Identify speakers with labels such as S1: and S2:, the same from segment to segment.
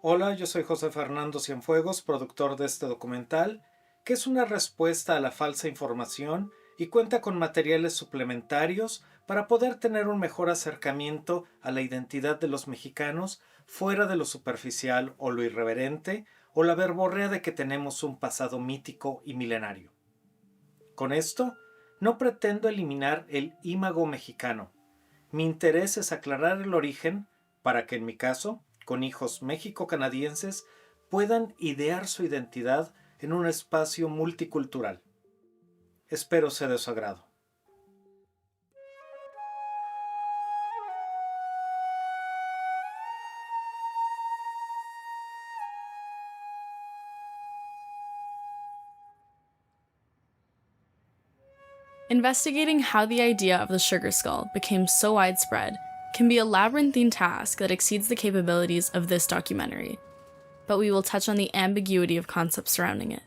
S1: Hola, yo soy José Fernando Cienfuegos, productor de este documental, que es una respuesta a la falsa información y cuenta con materiales suplementarios para poder tener un mejor acercamiento a la identidad de los mexicanos fuera de lo superficial o lo irreverente o la verborrea de que tenemos un pasado mítico y milenario. Con esto, no pretendo eliminar el imago mexicano. Mi interés es aclarar el origen para que en mi caso, con hijos méxico-canadienses, puedan idear su identidad en un espacio multicultural. Espero sea de su agrado.
S2: Investigating how the idea of the sugar skull became so widespread can be a labyrinthine task that exceeds the capabilities of this documentary, but we will touch on the ambiguity of concepts surrounding it.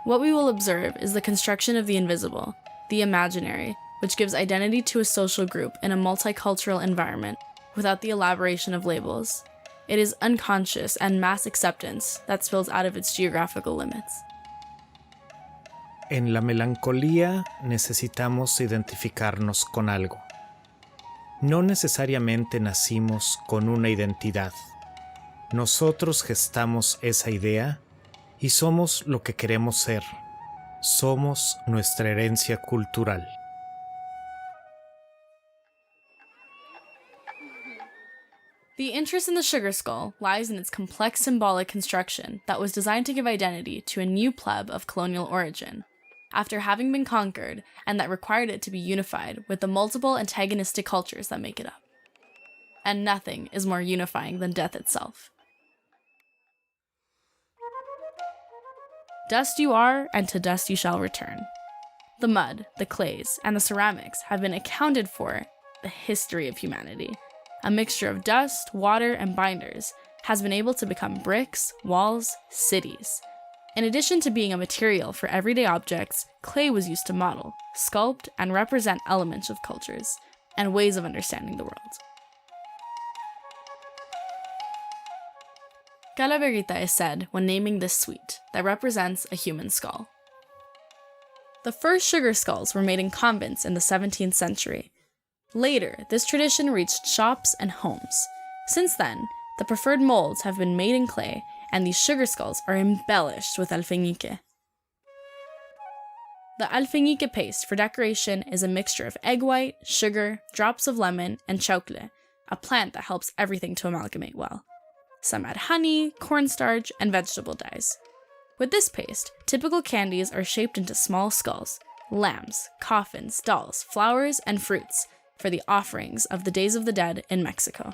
S2: What we will observe is the construction of the invisible, the imaginary, which gives identity to a social group in a multicultural environment without the elaboration of labels. It is unconscious and mass acceptance that spills out of its geographical limits.
S1: En la melancolía necesitamos identificarnos con algo. No necesariamente nacimos con una identidad. Nosotros gestamos esa idea y somos lo que queremos ser. Somos nuestra herencia cultural.
S2: The interest in the sugar skull lies in its complex symbolic construction that was designed to give identity to a new pleb of colonial origin, after having been conquered, and that required it to be unified with the multiple antagonistic cultures that make it up. And nothing is more unifying than death itself. Dust you are, and to dust you shall return. The mud, the clays, and the ceramics have been accounted for the history of humanity. A mixture of dust, water, and binders has been able to become bricks, walls, cities. In addition to being a material for everyday objects, clay was used to model, sculpt, and represent elements of cultures and ways of understanding the world. Calaverita is said when naming this sweet that represents a human skull. The first sugar skulls were made in convents in the 17th century. Later, this tradition reached shops and homes. Since then, the preferred molds have been made in clay, and these sugar skulls are embellished with alfeñique. The alfeñique paste for decoration is a mixture of egg white, sugar, drops of lemon, and chaucle, a plant that helps everything to amalgamate well. Some add honey, cornstarch, and vegetable dyes. With this paste, typical candies are shaped into small skulls, lambs, coffins, dolls, flowers, and fruits for the offerings of the Days of the Dead in Mexico.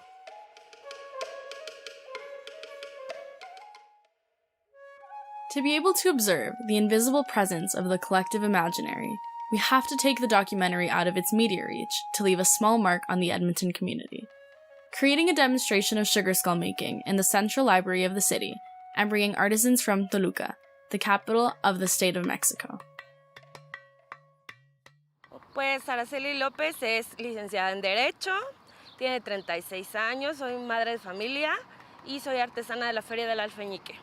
S2: To be able to observe the invisible presence of the collective imaginary, we have to take the documentary out of its media reach to leave a small mark on the Edmonton community. Creating a demonstration of sugar skull making in the central library of the city and bringing artisans from Toluca, the capital of the state of Mexico.
S3: Pues Araceli López es licenciada en Derecho, tiene 36 años, soy madre de familia y soy artesana de la Feria del Alfeñique.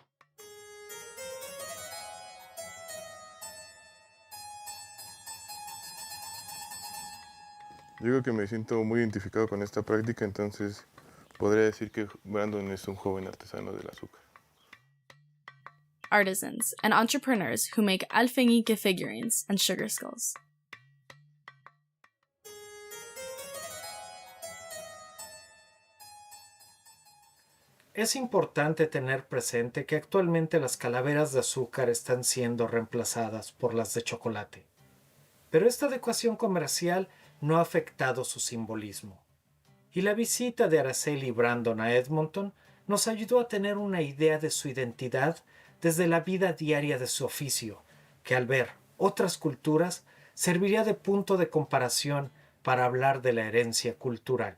S4: Yo creo que me siento muy identificado con esta práctica, entonces podría decir que Brandon es un joven artesano del azúcar.
S2: Artisans and entrepreneurs who make alfeñique figurines and sugar skulls.
S1: Es importante tener presente que actualmente las calaveras de azúcar están siendo reemplazadas por las de chocolate. Pero esta adecuación comercial no ha afectado su simbolismo. Y la visita de Araceli y Brandon a Edmonton nos ayudó a tener una idea de su identidad desde la vida diaria de su oficio, que al ver otras culturas serviría de punto de comparación para hablar de la herencia cultural.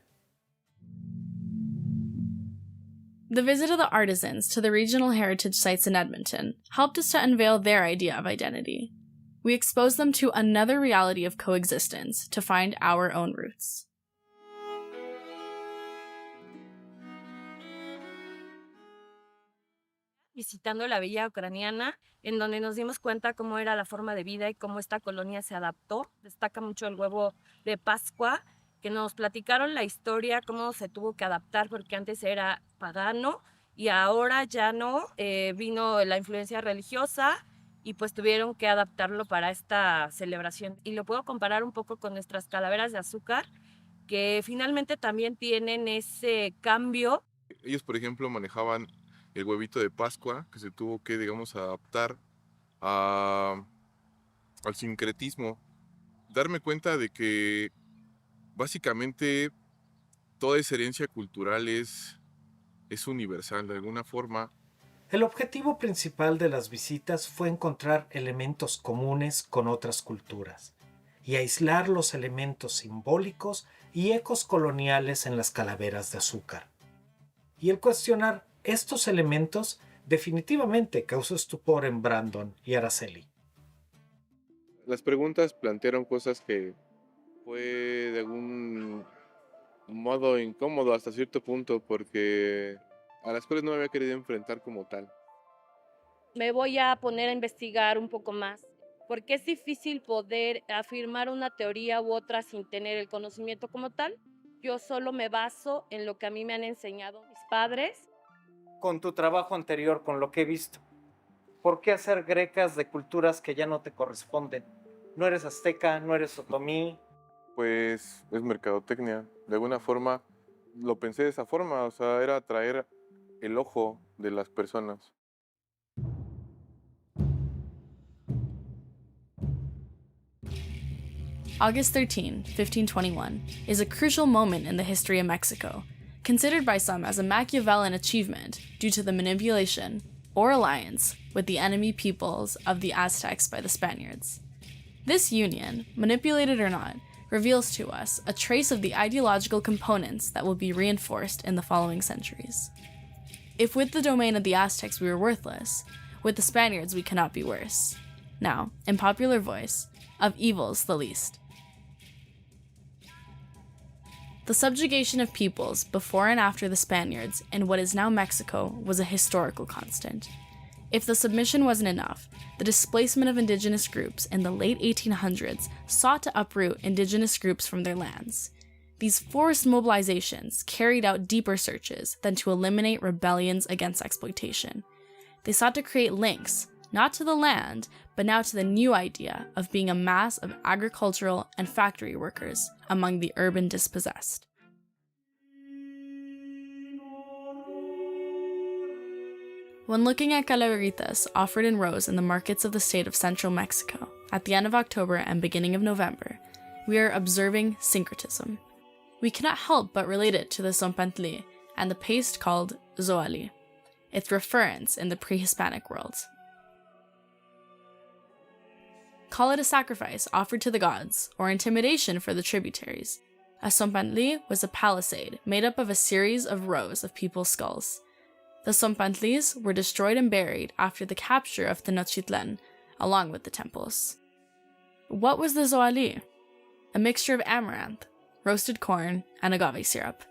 S2: The visit of the artisans to the regional heritage sites in Edmonton helped us to unveil their idea of identity. We exposed them to another reality of coexistence to find our own roots.
S3: visitando la villa ucraniana, en donde nos dimos cuenta cómo era la forma de vida y cómo esta colonia se adaptó. Destaca mucho el huevo de Pascua, que nos platicaron la historia, cómo se tuvo que adaptar, porque antes era pagano y ahora ya no, vino la influencia religiosa y pues tuvieron que adaptarlo para esta celebración. Y lo puedo comparar un poco con nuestras calaveras de azúcar, que finalmente también tienen ese cambio.
S4: Ellos, por ejemplo, manejaban el huevito de Pascua, que se tuvo que, digamos, adaptar a- al sincretismo. Darme cuenta de que básicamente toda esa herencia cultural es universal de alguna forma.
S1: El objetivo principal de las visitas fue encontrar elementos comunes con otras culturas y aislar los elementos simbólicos y ecos coloniales en las calaveras de azúcar. Y el cuestionar estos elementos definitivamente causó estupor en Brandon y Araceli.
S4: Las preguntas plantearon cosas que fue de algún modo incómodo hasta cierto punto porque a las cuales no me había querido enfrentar como tal.
S3: Me voy a poner a investigar un poco más, porque es difícil poder afirmar una teoría u otra sin tener el conocimiento como tal. Yo solo me baso en lo que a mí me han enseñado mis padres.
S1: Con tu trabajo anterior, con lo que he visto, ¿por qué hacer grecas de culturas que ya no te corresponden? No eres azteca, no eres otomí.
S4: Pues es mercadotecnia. De alguna forma lo pensé de esa forma, o sea, era atraer el ojo de las personas.
S2: August 13, 1521, is a crucial moment in the history of Mexico, considered by some as a Machiavellian achievement due to the manipulation or alliance with the enemy peoples of the Aztecs by the Spaniards. This union, manipulated or not, reveals to us a trace of the ideological components that will be reinforced in the following centuries. If with the domain of the Aztecs we were worthless, with the Spaniards we cannot be worse. Now, in popular voice, of evils the least. The subjugation of peoples before and after the Spaniards in what is now Mexico was a historical constant. If the submission wasn't enough, the displacement of indigenous groups in the late 1800s sought to uproot indigenous groups from their lands. These forced mobilizations carried out deeper searches than to eliminate rebellions against exploitation. They sought to create links, not to the land, but now to the new idea of being a mass of agricultural and factory workers among the urban dispossessed. When looking at calaveritas offered in rows in the markets of the state of central Mexico at the end of October and beginning of November, we are observing syncretism. We cannot help but relate it to the zompantli and the paste called zoali, its reference in the Prehispanic world. Call it a sacrifice offered to the gods, or intimidation for the tributaries. A zompantli was a palisade made up of a series of rows of people's skulls. The zompantlis were destroyed and buried after the capture of Tenochtitlan, along with the temples. What was the zoali? A mixture of amaranth, roasted corn, and agave syrup.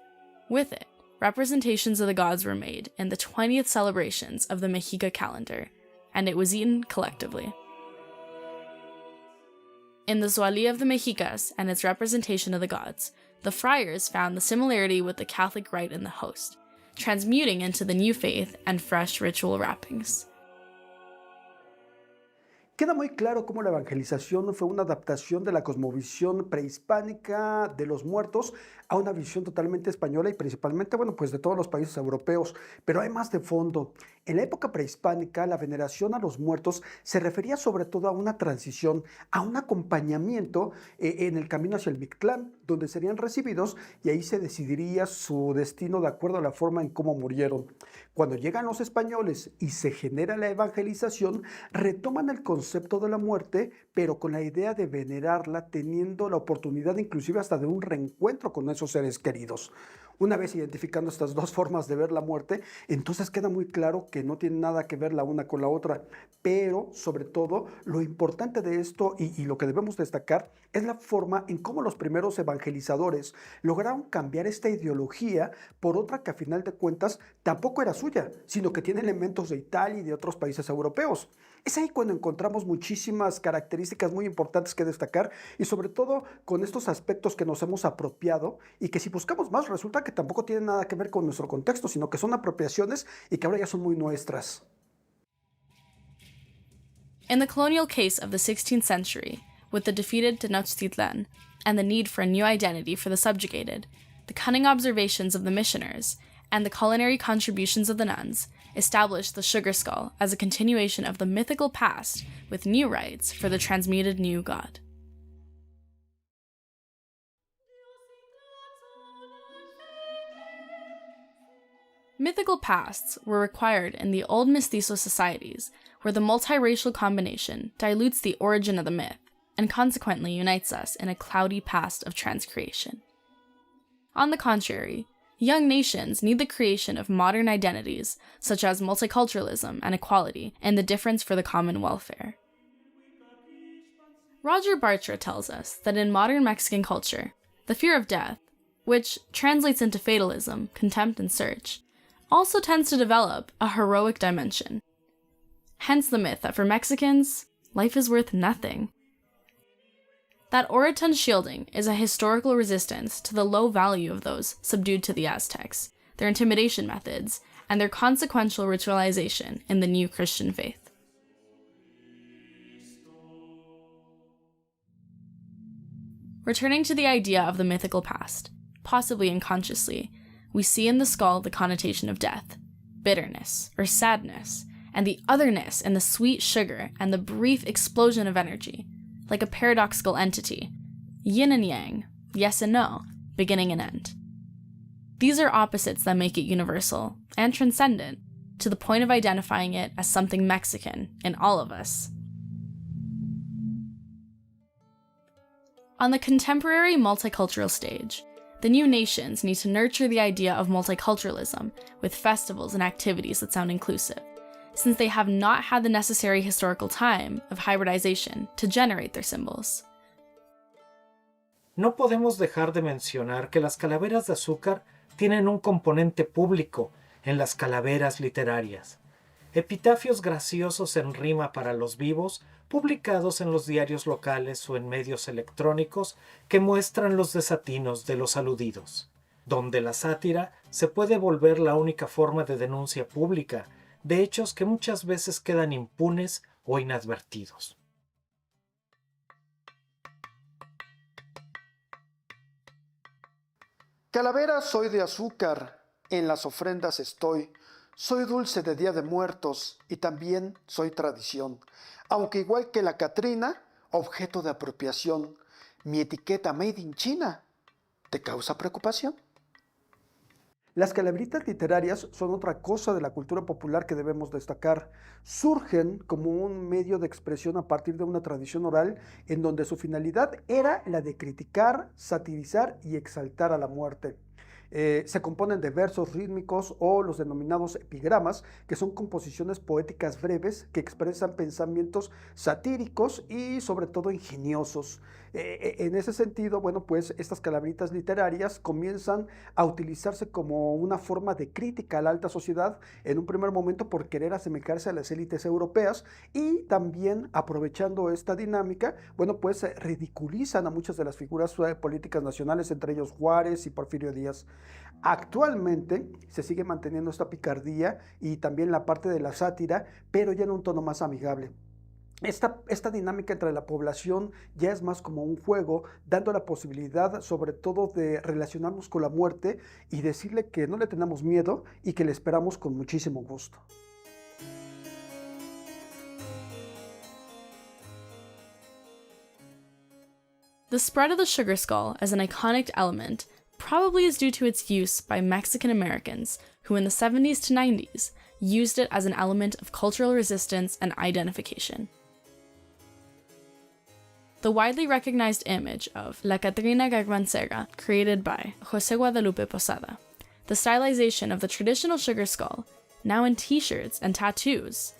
S2: With it, representations of the gods were made in the 20th celebrations of the Mexica calendar, and it was eaten collectively. In the zoali of the Mexicas and its representation of the gods, the friars found the similarity with the Catholic rite in the host, transmuting into the new faith and fresh ritual wrappings.
S5: Queda muy claro cómo la evangelización fue una adaptación de la cosmovisión prehispánica de los muertos a una visión totalmente española y principalmente, bueno, pues de todos los países europeos. Pero hay más de fondo. En la época prehispánica, la veneración a los muertos se refería sobre todo a una transición, a un acompañamiento en el camino hacia el Mictlán, donde serían recibidos y ahí se decidiría su destino de acuerdo a la forma en cómo murieron. Cuando llegan los españoles y se genera la evangelización, retoman el concepto de la muerte, pero con la idea de venerarla, teniendo la oportunidad inclusive hasta de un reencuentro con esos seres queridos. Una vez identificando estas dos formas de ver la muerte, entonces queda muy claro que no tiene nada que ver la una con la otra, pero sobre todo lo importante de esto y lo que debemos destacar es la forma en cómo los primeros evangelizadores lograron cambiar esta ideología por otra que a final de cuentas tampoco era suya, sino que tiene elementos de Italia y de otros países europeos. Es ahí cuando encontramos muchísimas características muy importantes que destacar y sobre todo con estos aspectos que nos hemos apropiado y que si buscamos más resulta que tampoco tienen nada que ver con nuestro contexto, sino que son apropiaciones y que ahora ya son muy nuestras.
S2: In the colonial case of the 16th century, with the defeated Tenochtitlan and the need for a new identity for the subjugated, the cunning observations of the missioners, and the culinary contributions of the nuns established the sugar skull as a continuation of the mythical past with new rites for the transmuted new god. Mythical pasts were required in the old mestizo societies, where the multiracial combination dilutes the origin of the myth and consequently unites us in a cloudy past of transcreation. On the contrary, young nations need the creation of modern identities, such as multiculturalism and equality, and the difference for the common welfare. Roger Bartra tells us that in modern Mexican culture, the fear of death, which translates into fatalism, contempt, and search, also tends to develop a heroic dimension. Hence the myth that for Mexicans, life is worth nothing. That orotund shielding is a historical resistance to the low value of those subdued to the Aztecs, their intimidation methods, and their consequential ritualization in the new Christian faith. Returning to the idea of the mythical past, possibly unconsciously, we see in the skull the connotation of death, bitterness, or sadness, and the otherness in the sweet sugar and the brief explosion of energy, like a paradoxical entity, yin and yang, yes and no, beginning and end. These are opposites that make it universal and transcendent, to the point of identifying it as something Mexican in all of us. On the contemporary multicultural stage, the new nations need to nurture the idea of multiculturalism with festivals and activities that sound inclusive, since they have not had the necessary historical time of hybridization to generate their symbols.
S1: No podemos dejar de mencionar que las calaveras de azúcar tienen un componente público en las calaveras literarias. Epitafios graciosos en rima para los vivos, publicados en los diarios locales o en medios electrónicos que muestran los desatinos de los aludidos, donde la sátira se puede volver la única forma de denuncia pública de hechos que muchas veces quedan impunes o inadvertidos.
S5: Calavera soy de azúcar, en las ofrendas estoy. Soy dulce de Día de Muertos y también soy tradición. Aunque igual que la Catrina, objeto de apropiación. Mi etiqueta Made in China, ¿te causa preocupación? Las calaveritas literarias son otra cosa de la cultura popular que debemos destacar. Surgen como un medio de expresión a partir de una tradición oral en donde su finalidad era la de criticar, satirizar y exaltar a la muerte. Se componen de versos rítmicos o los denominados epigramas, que son composiciones poéticas breves que expresan pensamientos satíricos y sobre todo ingeniosos. En ese sentido, bueno, pues estas calaveritas literarias comienzan a utilizarse como una forma de crítica a la alta sociedad, en un primer momento por querer asemejarse a las élites europeas y también aprovechando esta dinámica, bueno, pues ridiculizan a muchas de las figuras políticas nacionales, entre ellos Juárez y Porfirio Díaz. Actualmente se sigue manteniendo esta picardía y también la parte de la sátira, pero ya en un tono más amigable. Esta dinámica entre la población ya es más como un juego, dando la posibilidad sobre todo de relacionarnos con la muerte y decirle que no le tenemos miedo y que le esperamos con muchísimo gusto.
S2: The spread of the sugar skull as an iconic element probably is due to its use by Mexican Americans who in the 70s to 90s used it as an element of cultural resistance and identification. The widely recognized image of La Catrina Garbancera, created by José Guadalupe Posada, the stylization of the traditional sugar skull, now in t-shirts and tattoos,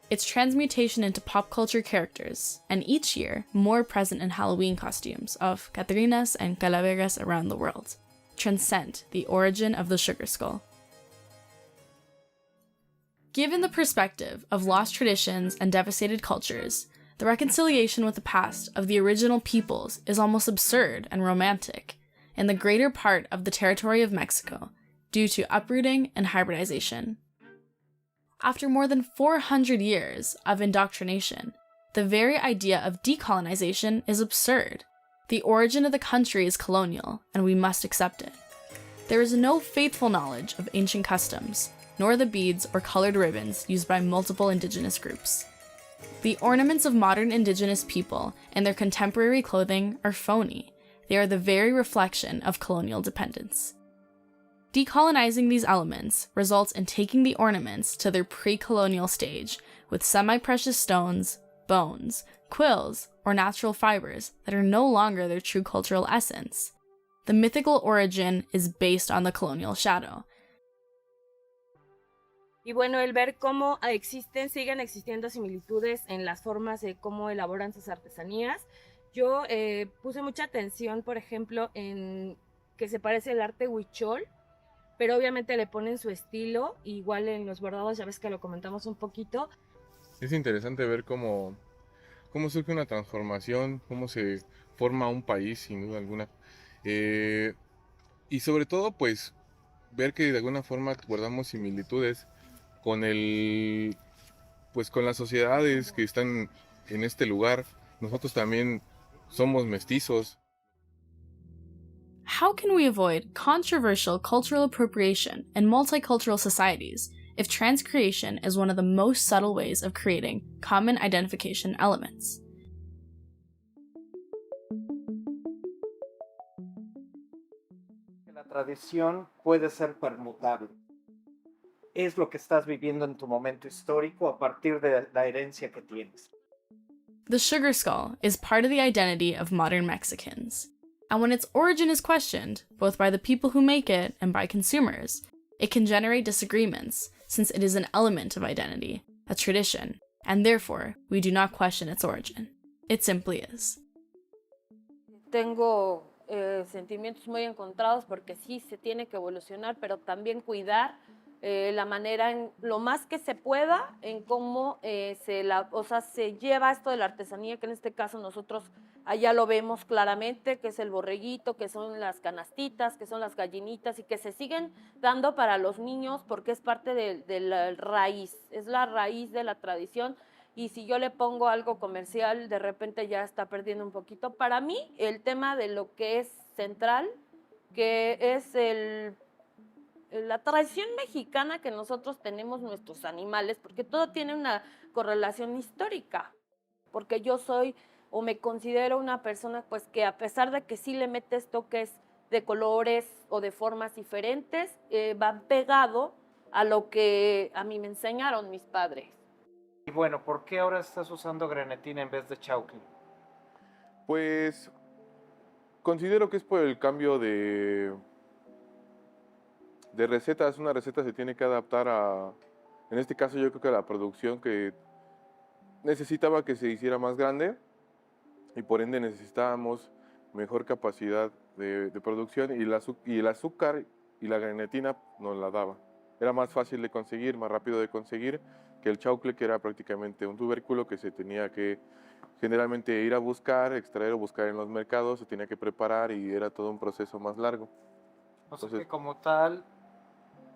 S2: its transmutation into pop culture characters, and each year more present in Halloween costumes of Catrinas and Calaveras around the world, transcend the origin of the sugar skull. Given the perspective of lost traditions and devastated cultures, the reconciliation with the past of the original peoples is almost absurd and romantic in the greater part of the territory of Mexico due to uprooting and hybridization. After more than 400 years of indoctrination, the very idea of decolonization is absurd. The origin of the country is colonial, and we must accept it. There is no faithful knowledge of ancient customs, nor the beads or colored ribbons used by multiple indigenous groups. The ornaments of modern indigenous people and their contemporary clothing are phony. They are the very reflection of colonial dependence. Decolonizing these elements results in taking the ornaments to their pre-colonial stage with semi-precious stones, bones, quills, or natural fibers that are no longer their true cultural essence. The mythical origin is based on the colonial shadow.
S3: Y bueno, el ver cómo siguen existiendo similitudes en las formas de cómo elaboran sus artesanías. Yo puse mucha atención, por ejemplo, en que se parece el arte huichol, pero obviamente le ponen su estilo, igual en los bordados, ya ves que lo comentamos un poquito.
S4: Es interesante ver cómo surge una transformación, cómo se forma un país, sin duda alguna. Y sobre todo, pues, ver que de alguna forma guardamos similitudes con con las sociedades que están en este lugar. Nosotros también somos mestizos.
S2: How can we avoid controversial cultural appropriation in multicultural societies if transcreation is one of the most subtle ways of creating common identification elements?
S1: La tradición puede ser permutable. Es lo que estás viviendo en tu momento histórico a partir de la herencia que tienes.
S2: The sugar skull is part of the identity of modern Mexicans. And when its origin is questioned, both by the people who make it and by consumers, it can generate disagreements, since it is an element of identity, a tradition, and therefore, we do not question its origin. It simply is.
S3: Tengo sentimientos muy encontrados porque sí se tiene que evolucionar, pero también cuidar la manera, en lo más que se pueda, en cómo se lleva esto de la artesanía, que en este caso nosotros allá lo vemos claramente, que es el borreguito, que son las canastitas, que son las gallinitas, y que se siguen dando para los niños porque es parte de la raíz, es la raíz de la tradición. Y si yo le pongo algo comercial, de repente ya está perdiendo un poquito. Para mí, el tema de lo que es central, que es la tradición mexicana que nosotros tenemos nuestros animales, porque todo tiene una correlación histórica, porque yo soy o me considero una persona pues que a pesar de que sí le metes toques de colores o de formas diferentes, va pegado a lo que a mí me enseñaron mis padres.
S1: Y bueno, ¿por qué ahora estás usando grenetina en vez de chaucle?
S4: Pues considero que es por el cambio de recetas. Una receta se tiene que adaptar en este caso yo creo que a la producción, que necesitaba que se hiciera más grande y por ende necesitábamos mejor capacidad de producción, y el azúcar y la grenetina nos la daba. Era más fácil de conseguir, más rápido de conseguir que el chaucle, que era prácticamente un tubérculo que se tenía que generalmente ir a buscar, extraer o buscar en los mercados, se tenía que preparar y era todo un proceso más largo.
S1: O sea que como tal,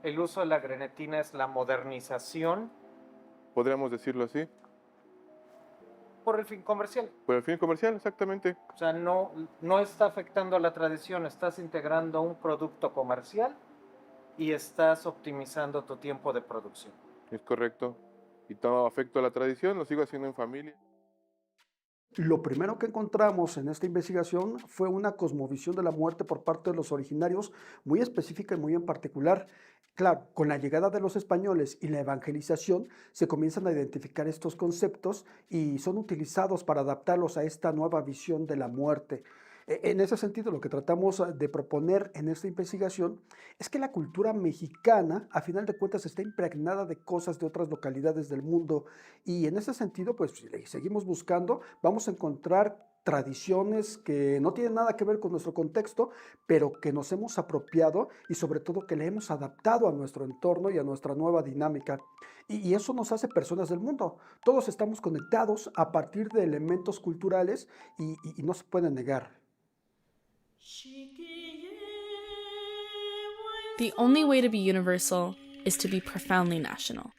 S1: el uso de la grenetina es la modernización.
S4: Podríamos decirlo así.
S1: Por el fin comercial.
S4: Por el fin comercial, exactamente.
S1: O sea, no está afectando a la tradición, estás integrando un producto comercial y estás optimizando tu tiempo de producción.
S4: Es correcto. Y todo afecto a la tradición, lo sigo haciendo en familia.
S5: Lo primero que encontramos en esta investigación fue una cosmovisión de la muerte por parte de los originarios muy específica y muy en particular. Claro, con la llegada de los españoles y la evangelización se comienzan a identificar estos conceptos y son utilizados para adaptarlos a esta nueva visión de la muerte. En ese sentido, lo que tratamos de proponer en esta investigación es que la cultura mexicana, a final de cuentas, está impregnada de cosas de otras localidades del mundo y en ese sentido, pues si seguimos buscando, vamos a encontrar tradiciones que no tienen nada que ver con nuestro contexto, pero que nos hemos apropiado y sobre todo que le hemos adaptado a nuestro entorno y a nuestra nueva dinámica. Y eso nos hace personas del mundo. Todos estamos conectados a partir de elementos culturales y no se puede negar.
S2: The only way to be universal is to be profoundly national.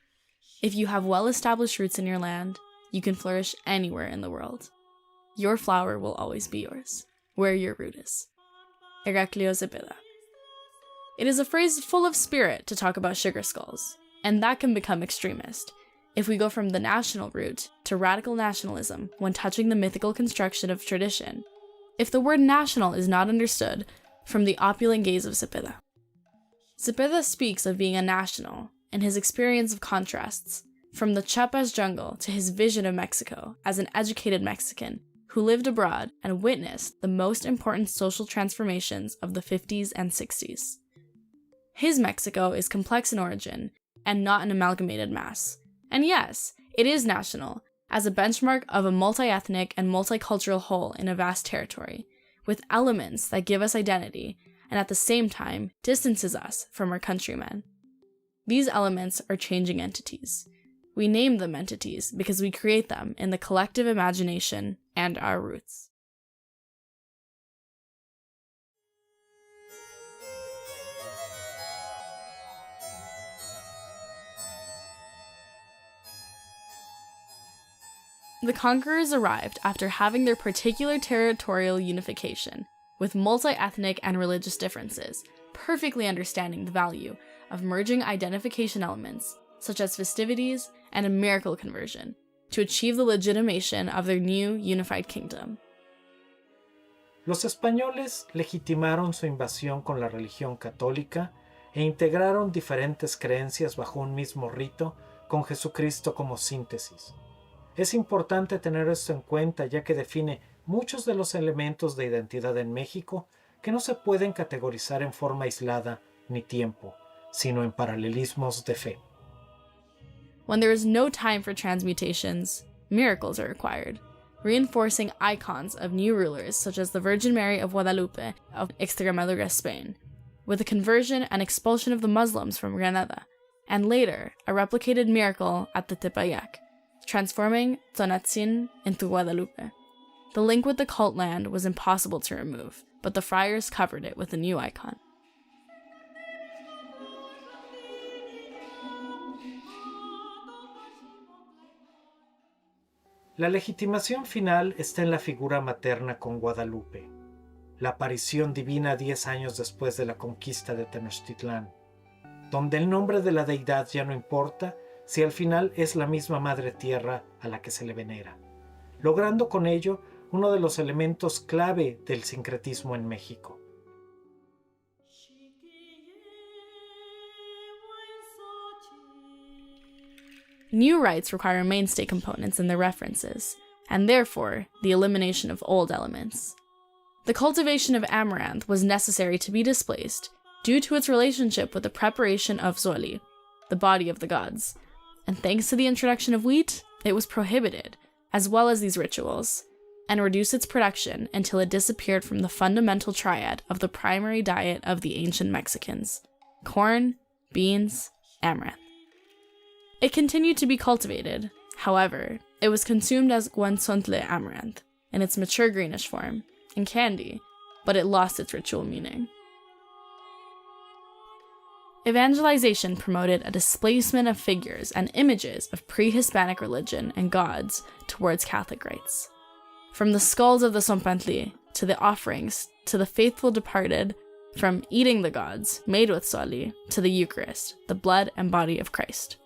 S2: If you have well-established roots in your land, you can flourish anywhere in the world. Your flower will always be yours, where your root is. Heraclio Zepeda. It is a phrase full of spirit to talk about sugar skulls, and that can become extremist if we go from the national root to radical nationalism when touching the mythical construction of tradition, if the word national is not understood from the opulent gaze of Zepeda. Zepeda speaks of being a national in his experience of contrasts, from the Chiapas jungle to his vision of Mexico as an educated Mexican who lived abroad and witnessed the most important social transformations of the 50s and 60s. His Mexico is complex in origin and not an amalgamated mass. And yes, it is national, as a benchmark of a multi-ethnic and multicultural whole in a vast territory, with elements that give us identity and at the same time distances us from our countrymen. These elements are changing entities. We name them entities because we create them in the collective imagination and our roots. The conquerors arrived after having their particular territorial unification, with multi-ethnic and religious differences, perfectly understanding the value of merging identification elements, such as festivities and a miracle conversion, to achieve the legitimation of their new unified kingdom.
S1: Los españoles legitimaron su invasión con la religión católica e integraron diferentes creencias bajo un mismo rito con Jesucristo como síntesis. Es importante tener esto en cuenta ya que define muchos de los elementos de identidad en México que no se pueden categorizar en forma aislada ni tiempo, sino en paralelismos de fe.
S2: When there is no time for transmutations, miracles are required, reinforcing icons of new rulers such as the Virgin Mary of Guadalupe of Extremadura, Spain, with the conversion and expulsion of the Muslims from Granada, and later a replicated miracle at the Tepeyac, transforming Tonantzin into Guadalupe. The link with the cult land was impossible to remove, but the friars covered it with a new icon.
S1: La legitimación final está en la figura materna con Guadalupe, la aparición divina 10 años después de la conquista de Tenochtitlán, donde el nombre de la deidad ya no importa si al final es la misma Madre Tierra a la que se le venera, logrando con ello uno de los elementos clave del sincretismo en México.
S2: New rites require mainstay components in their references, and therefore the elimination of old elements. The cultivation of amaranth was necessary to be displaced due to its relationship with the preparation of zoli, the body of the gods, and thanks to the introduction of wheat, it was prohibited, as well as these rituals, and reduced its production until it disappeared from the fundamental triad of the primary diet of the ancient Mexicans: corn, beans, amaranth. It continued to be cultivated. However, it was consumed as guanzontle amaranth, in its mature greenish form, in candy, but it lost its ritual meaning. Evangelization promoted a displacement of figures and images of pre-Hispanic religion and gods towards Catholic rites. From the skulls of the Zompantli to the offerings to the faithful departed, from eating the gods made with soli to the Eucharist, the blood and body of Christ.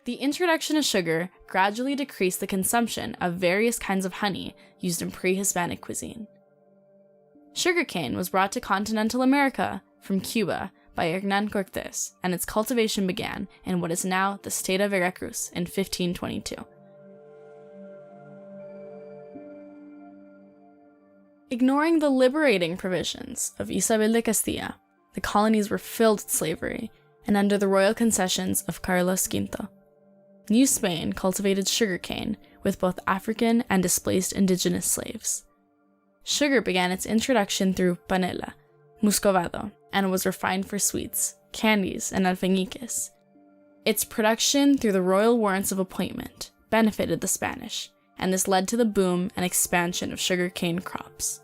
S2: The introduction of sugar gradually decreased the consumption of various kinds of honey used in pre-Hispanic cuisine. Sugarcane was brought to continental America from Cuba by Hernán Cortés, and its cultivation began in what is now the state of Veracruz in 1522. Ignoring the liberating provisions of Isabel de Castilla, the colonies were filled with slavery, and under the royal concessions of Carlos V. New Spain cultivated sugarcane with both African and displaced indigenous slaves. Sugar began its introduction through panela, muscovado, and was refined for sweets, candies, and alfeñiques. Its production through the royal warrants of appointment benefited the Spanish, and this led to the boom and expansion of sugarcane crops.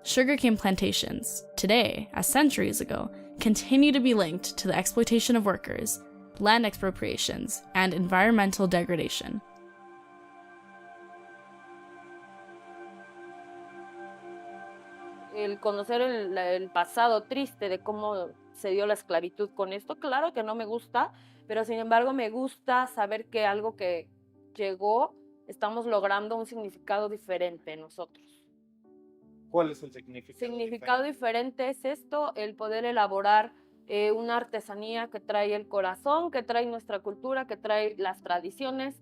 S2: Sugarcane plantations, today, as centuries ago, continue to be linked to the exploitation of workers, land expropriations, and environmental degradation.
S3: El conocer el pasado triste de cómo se dio la esclavitud con esto, claro que no me gusta, pero sin embargo me gusta saber que algo que llegó, estamos logrando un significado diferente en nosotros.
S1: ¿Cuál es el significado?
S3: Significado diferente es esto, el poder elaborar una artesanía que trae el corazón, que trae nuestra cultura, que trae las tradiciones.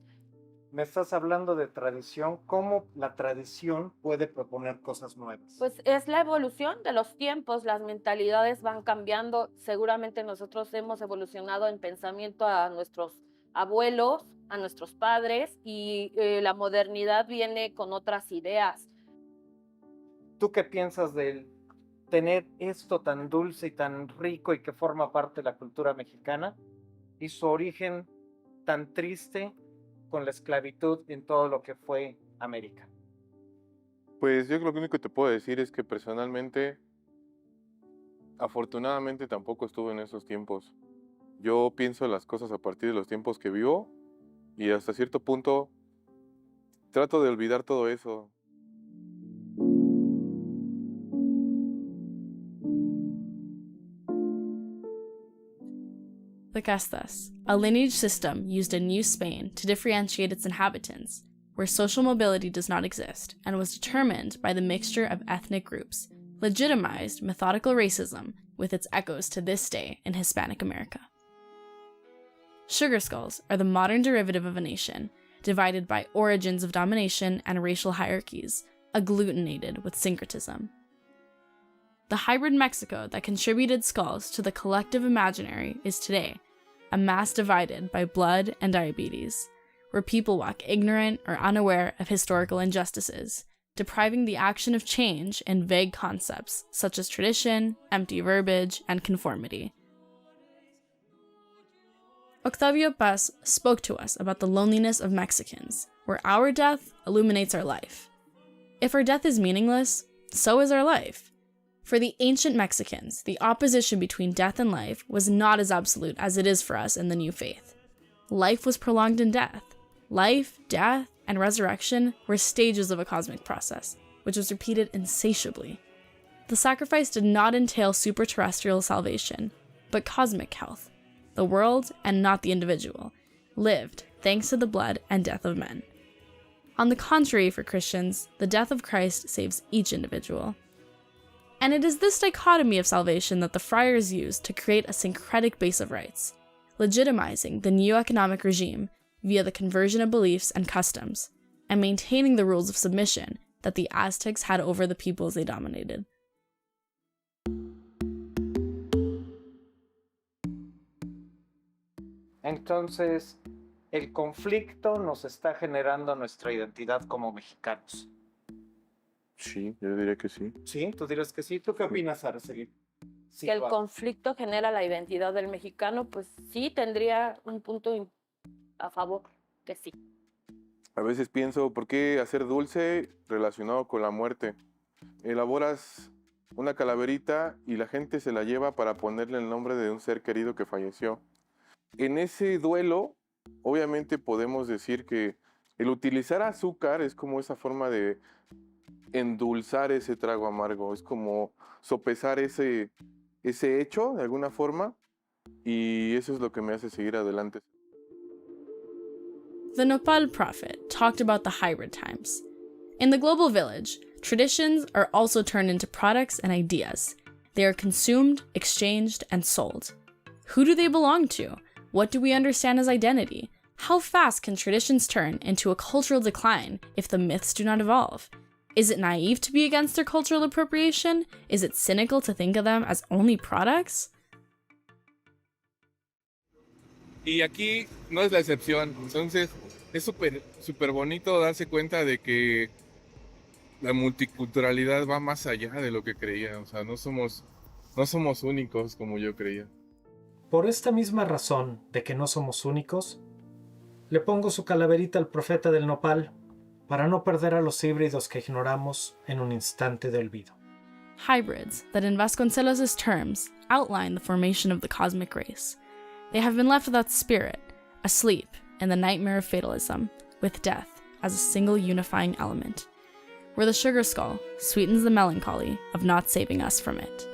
S1: Me estás hablando de tradición. ¿Cómo la tradición puede proponer cosas nuevas?
S3: Pues es la evolución de los tiempos, las mentalidades van cambiando. Seguramente nosotros hemos evolucionado en pensamiento a nuestros abuelos, a nuestros padres, y la modernidad viene con otras ideas.
S1: ¿Tú qué piensas de tener esto tan dulce y tan rico y que forma parte de la cultura mexicana y su origen tan triste con la esclavitud en todo lo que fue América?
S4: Pues yo creo que lo único que te puedo decir es que personalmente, afortunadamente tampoco estuve en esos tiempos. Yo pienso las cosas a partir de los tiempos que vivo y hasta cierto punto trato de olvidar todo eso.
S2: The castas, a lineage system used in New Spain to differentiate its inhabitants, where social mobility does not exist, and was determined by the mixture of ethnic groups, legitimized methodical racism with its echoes to this day in Hispanic America. Sugar skulls are the modern derivative of a nation, divided by origins of domination and racial hierarchies, agglutinated with syncretism. The hybrid Mexico that contributed skulls to the collective imaginary is today a mass divided by blood and diabetes, where people walk ignorant or unaware of historical injustices, depriving the action of change in vague concepts such as tradition, empty verbiage, and conformity. Octavio Paz spoke to us about the loneliness of Mexicans, where our death illuminates our life. If our death is meaningless, so is our life. For the ancient Mexicans, the opposition between death and life was not as absolute as it is for us in the new faith. Life was prolonged in death. Life, death, and resurrection were stages of a cosmic process, which was repeated insatiably. The sacrifice did not entail superterrestrial salvation, but cosmic health. The world, and not the individual, lived thanks to the blood and death of men. On the contrary, for Christians, the death of Christ saves each individual. And it is this dichotomy of salvation that the friars used to create a syncretic base of rights, legitimizing the new economic regime via the conversion of beliefs and customs, and maintaining the rules of submission that the Aztecs had over the peoples they dominated.
S1: Entonces, el conflicto nos está generando nuestra identidad como mexicanos.
S4: Sí, yo diría que sí.
S1: ¿Sí? ¿Tú dirás que sí? ¿Tú qué opinas, Araceli? Sí,
S3: Que el conflicto genera la identidad del mexicano, pues sí, tendría un punto a favor, que sí.
S4: A veces pienso, ¿por qué hacer dulce relacionado con la muerte? Elaboras una calaverita y la gente se la lleva para ponerle el nombre de un ser querido que falleció. En ese duelo, obviamente podemos decir que el utilizar azúcar es como esa forma de endulzar ese trago amargo, es como sopesar ese hecho de alguna forma, y eso es lo que me hace seguir adelante.
S2: The Nopal prophet talked about the hybrid times. In the global village, traditions are also turned into products and ideas. They are consumed, exchanged, and sold. Who do they belong to? What do we understand as identity? How fast can traditions turn into a cultural decline if the myths do not evolve? Is it naive to be against their cultural appropriation? Is it cynical to think of them as only products?
S6: Y aquí no es la excepción. Entonces, es súper bonito darse cuenta de que la multiculturalidad va más allá de lo que creía. O sea, no somos únicos como yo creía.
S1: Por esta misma razón de que no somos únicos, le pongo su calaverita al profeta del nopal para no perder a los híbridos que ignoramos en un instante de olvido.
S2: Hybrids, that in Vasconcelos' terms outline the formation of the cosmic race. They have been left without spirit, asleep in the nightmare of fatalism, with death as a single unifying element, where the sugar skull sweetens the melancholy of not saving us from it.